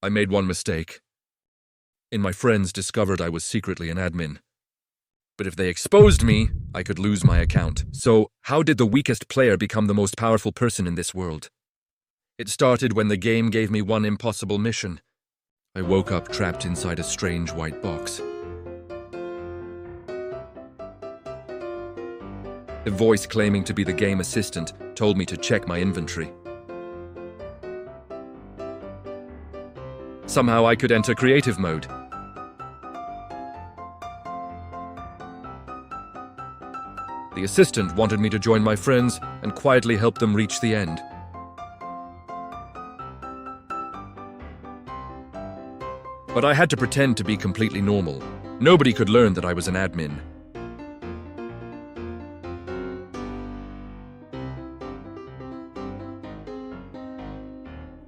I made one mistake. My friends discovered I was secretly an admin. But if they exposed me, I could lose my account. So, how did the weakest player become the most powerful person in this world? It started when the game gave me one impossible mission. I woke up trapped inside a strange white box. A voice claiming to be the game assistant told me to check my inventory. Somehow I could enter creative mode. The assistant wanted me to join my friends and quietly help them reach the end. But I had to pretend to be completely normal. Nobody could learn that I was an admin.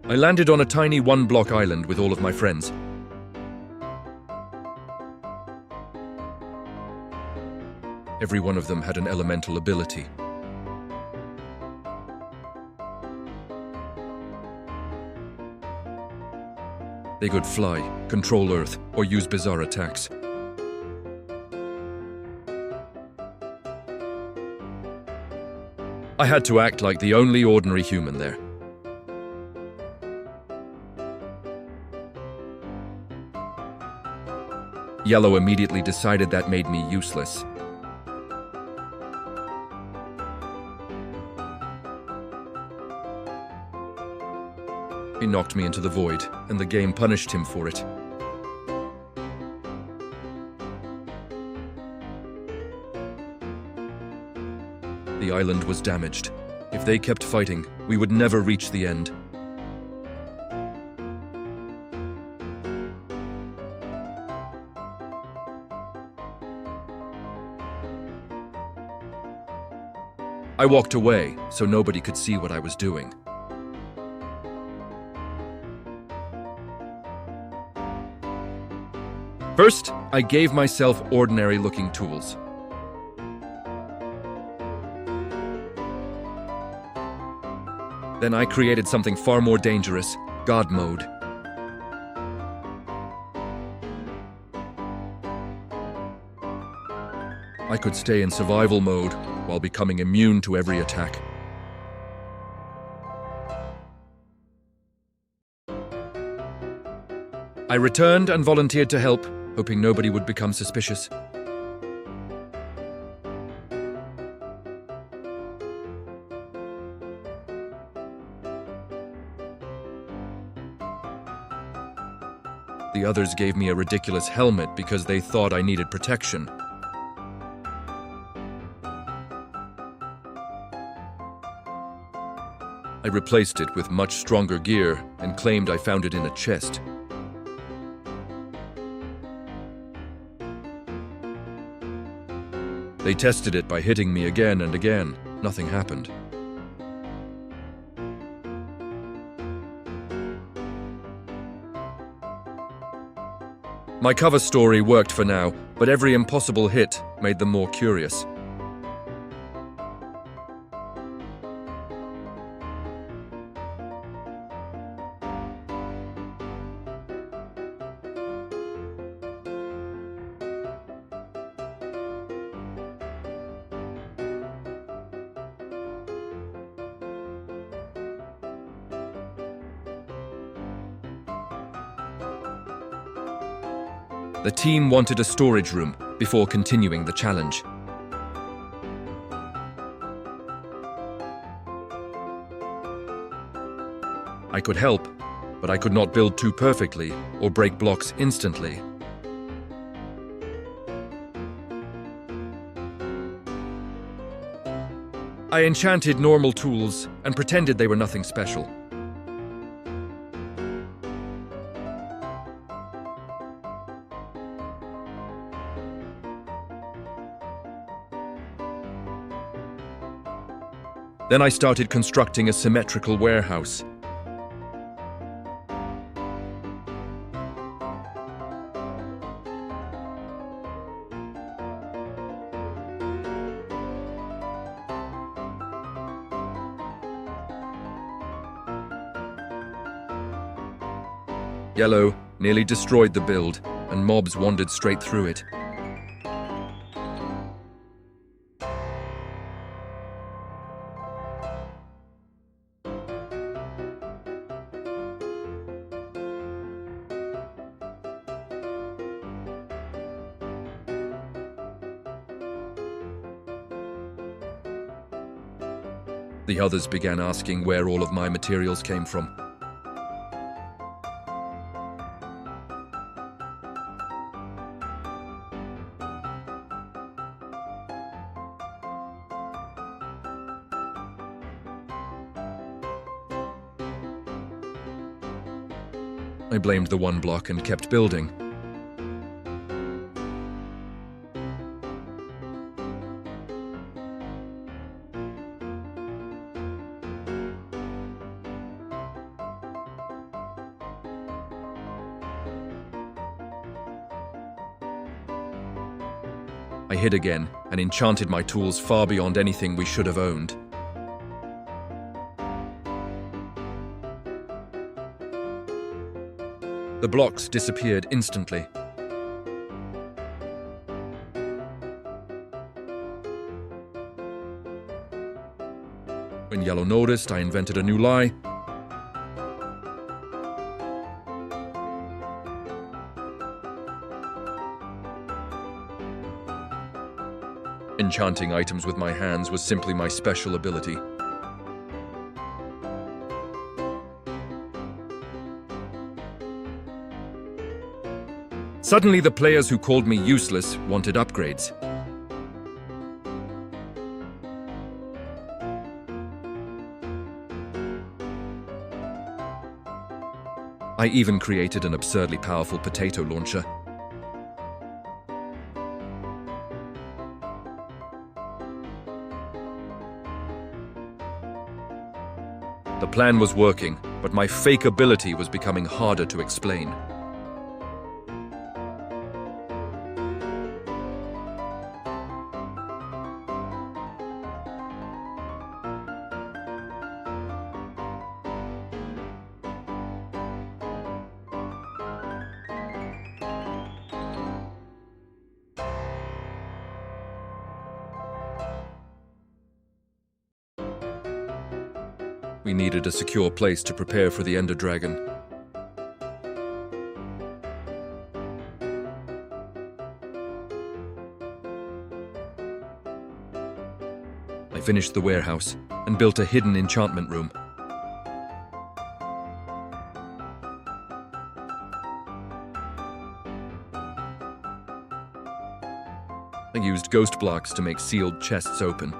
I landed on a tiny one-block island with all of my friends. Every one of them had an elemental ability. They could fly, control Earth, or use bizarre attacks. I had to act like the only ordinary human there. Yellow immediately decided that made me useless. He knocked me into the void, and the game punished him for it. The island was damaged. If they kept fighting, we would never reach the end. I walked away so nobody could see what I was doing. First, I gave myself ordinary-looking tools. Then I created something far more dangerous, God mode. I could stay in survival mode while becoming immune to every attack. I returned and volunteered to help, hoping nobody would become suspicious. The others gave me a ridiculous helmet because they thought I needed protection. I replaced it with much stronger gear and claimed I found it in a chest. They tested it by hitting me again and again. Nothing happened. My cover story worked for now, but every impossible hit made them more curious. The team wanted a storage room before continuing the challenge. I could help, but I could not build too perfectly or break blocks instantly. I enchanted normal tools and pretended they were nothing special. Then I started constructing a symmetrical warehouse. Yellow nearly destroyed the build, and mobs wandered straight through it. The others began asking where all of my materials came from. I blamed the one block and kept building. I hid again and enchanted my tools far beyond anything we should have owned. The blocks disappeared instantly. When Yellow noticed, I invented a new lie. Enchanting items with my hands was simply my special ability. Suddenly, the players who called me useless wanted upgrades. I even created an absurdly powerful potato launcher. The plan was working, but my fake ability was becoming harder to explain. We needed a secure place to prepare for the Ender Dragon. I finished the warehouse and built a hidden enchantment room. I used ghost blocks to make sealed chests open.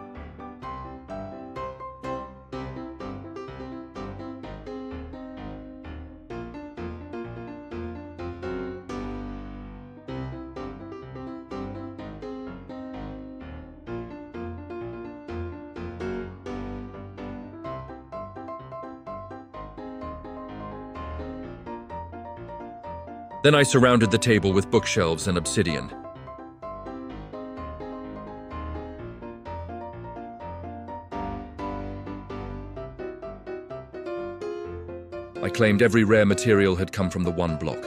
Then I surrounded the table with bookshelves and obsidian. I claimed every rare material had come from the one block.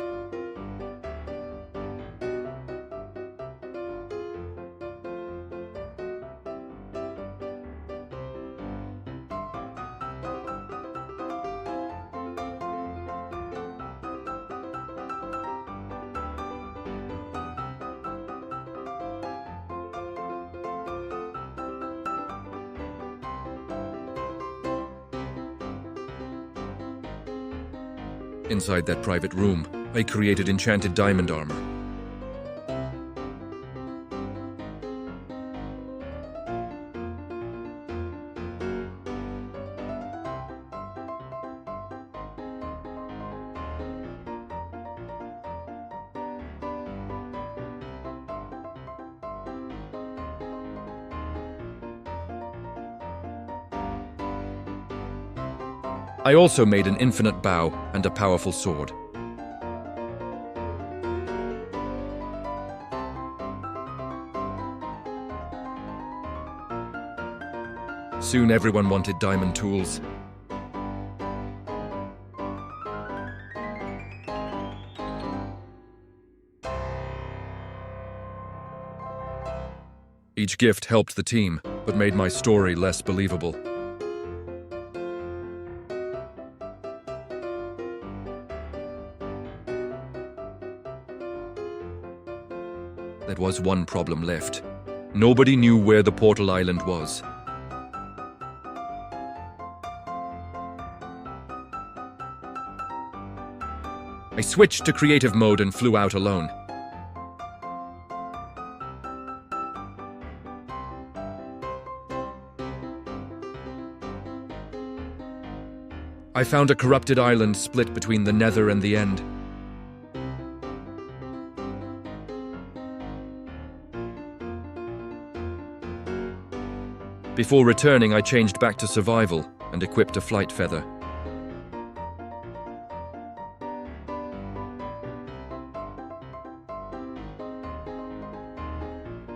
Inside that private room, I created enchanted diamond armor. I also made an infinite bow and a powerful sword. Soon everyone wanted diamond tools. Each gift helped the team, but made my story less believable. There was one problem left. Nobody knew where the portal island was. I switched to creative mode and flew out alone. I found a corrupted island split between the Nether and the End. Before returning, I changed back to survival and equipped a flight feather.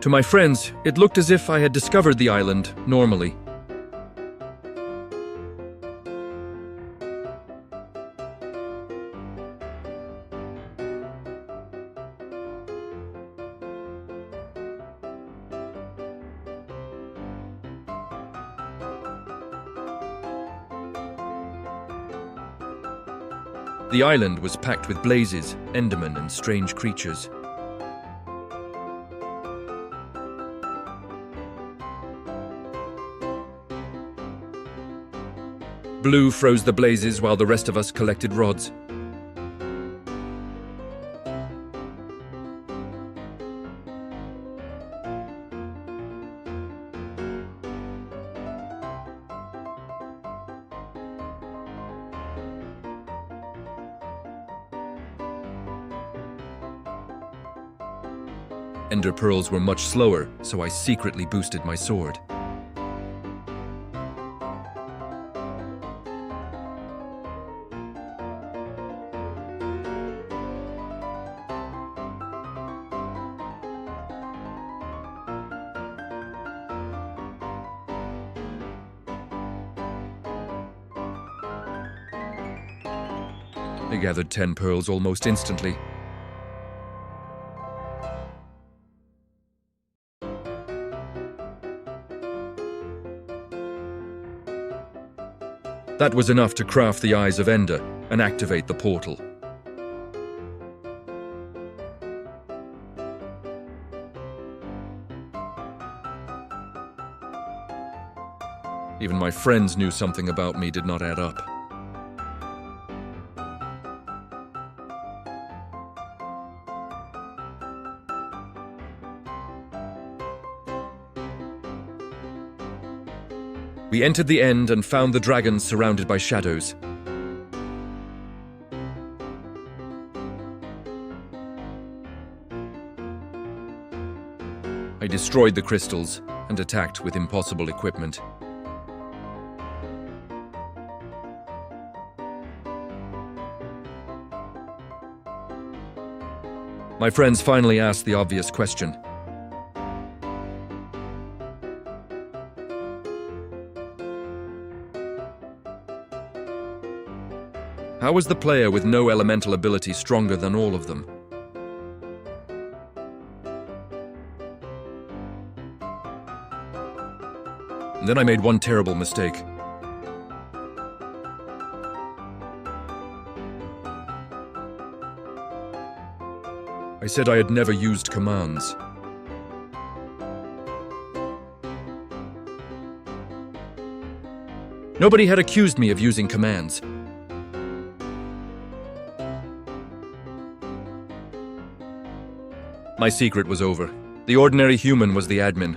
To my friends, it looked as if I had discovered the island normally. The island was packed with blazes, endermen, and strange creatures. Blue froze the blazes while the rest of us collected rods. Ender pearls were much slower, so I secretly boosted my sword. I gathered 10 pearls almost instantly. That was enough to craft the Eyes of Ender and activate the portal. Even my friends knew something about me did not add up. We entered the End and found the dragons surrounded by shadows. I destroyed the crystals and attacked with impossible equipment. My friends finally asked the obvious question. How was the player with no elemental ability stronger than all of them? And then I made one terrible mistake. I said I had never used commands. Nobody had accused me of using commands. My secret was over. The ordinary human was the admin.